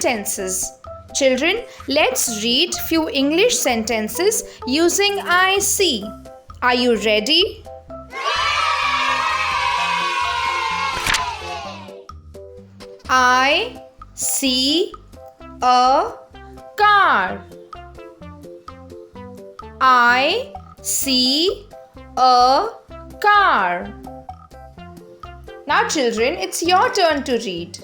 sentences. Children, let's read few English sentences using I see. Are you ready? I see a car. I see a car. Now children, it's your turn to read.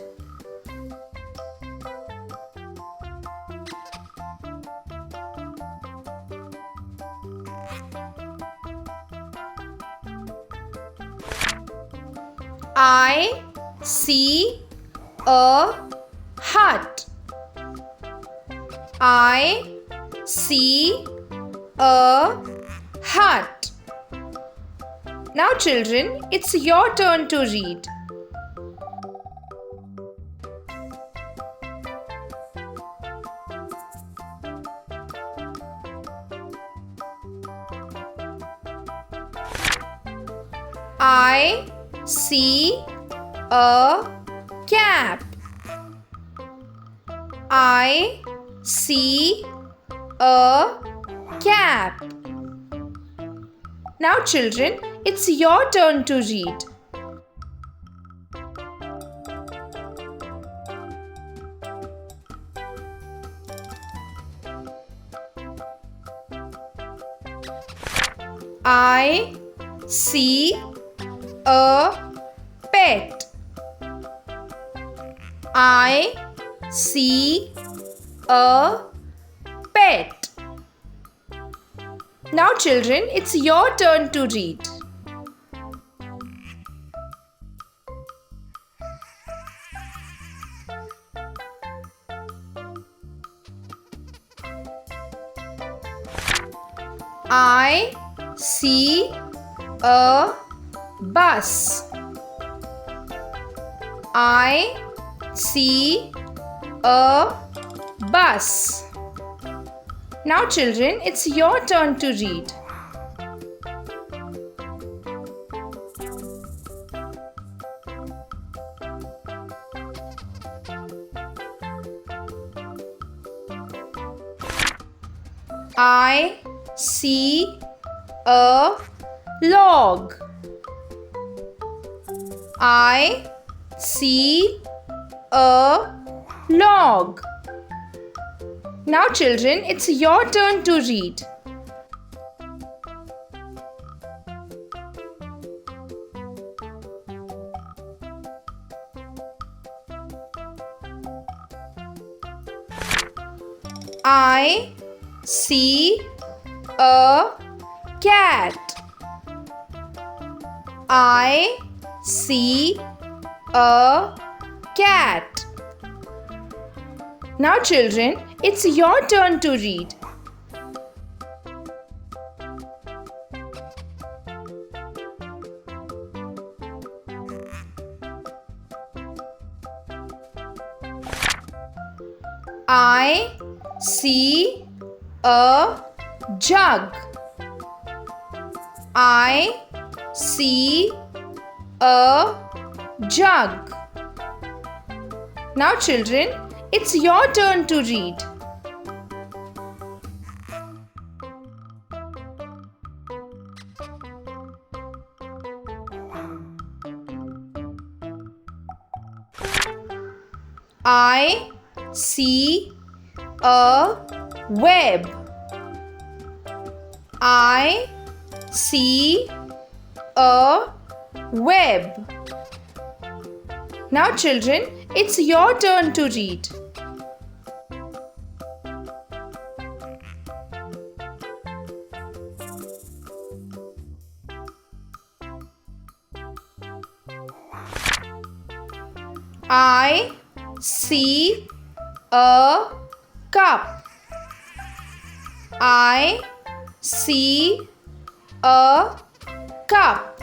I see a hut. I see a hut. Now children, it's your turn to read. I see a cap. I see a cap. Now children, it's your turn to read. I see a pet. I see a pet. Now children, it's your turn to read. I see a bus. I see a bus. Now children, it's your turn to read. I see a log. I see a log. Now children, it's your turn to read. I see a cat. I see a cat. Now children, it's your turn to read. I see a jug. I see a jug. Now children, it's your turn to read. I see a web. I see a web. Now children, it's your turn to read. I see a cup. I see a cup.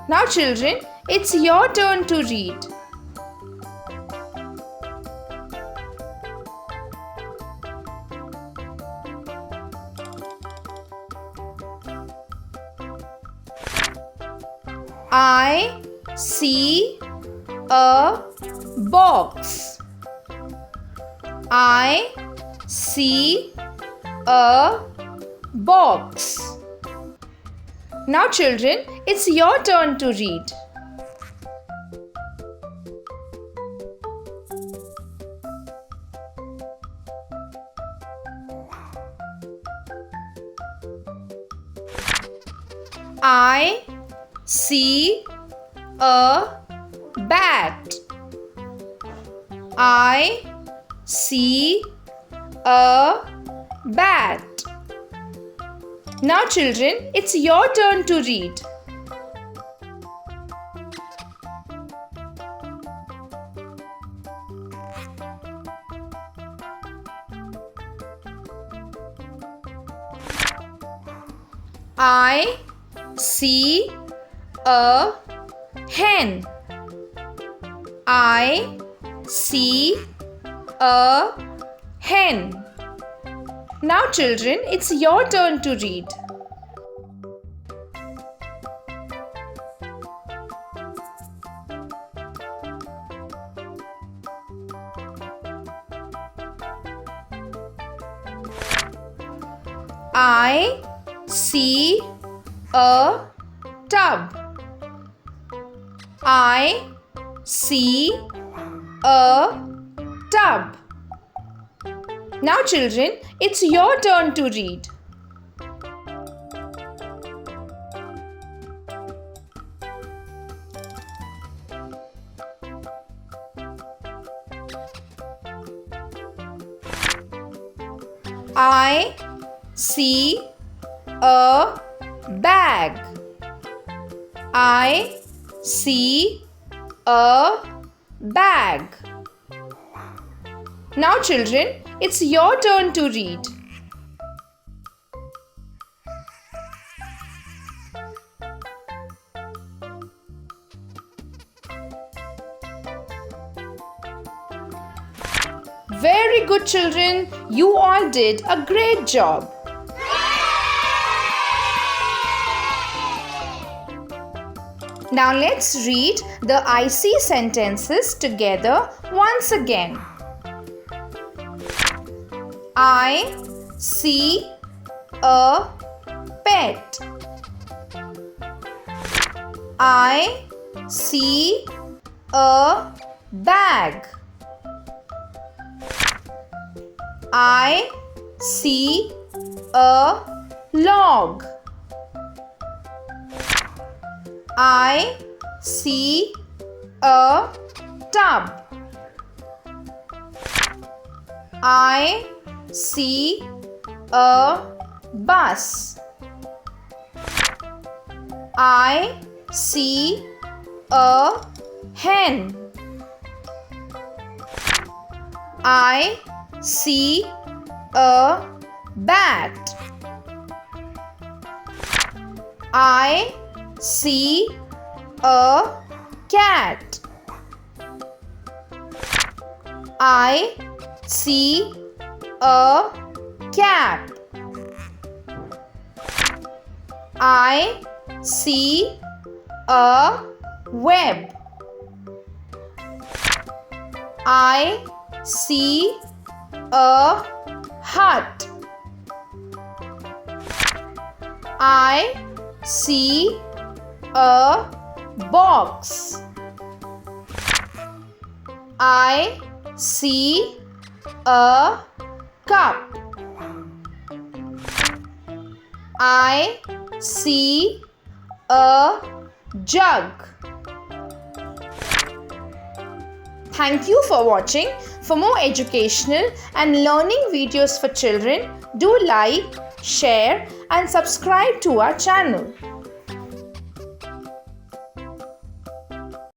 Now children, it's your turn to read. I see a box. I see a box. Now children, it's your turn to read. I see a bat. I see a bat. Now children, it's your turn to read. I see a hen. I see a hen. Now children, it's your turn to read. I see a tub. I see a tub. Now children, it's your turn to read. I see a bag. I see a bag. Now children, it's your turn to read. Very good children, you all did a great job. Now let's read the I see sentences together once again. I see a pet. I see a bag. I see a log. I see a tub. I see a bus. I see a hen. I see a bat. I see a cat. I see a cap. I see a web. I see a hut. I see a box. I see a cup. I see a jug. Thank you for watching. For more educational and learning videos for children, do like, share and subscribe to our channel.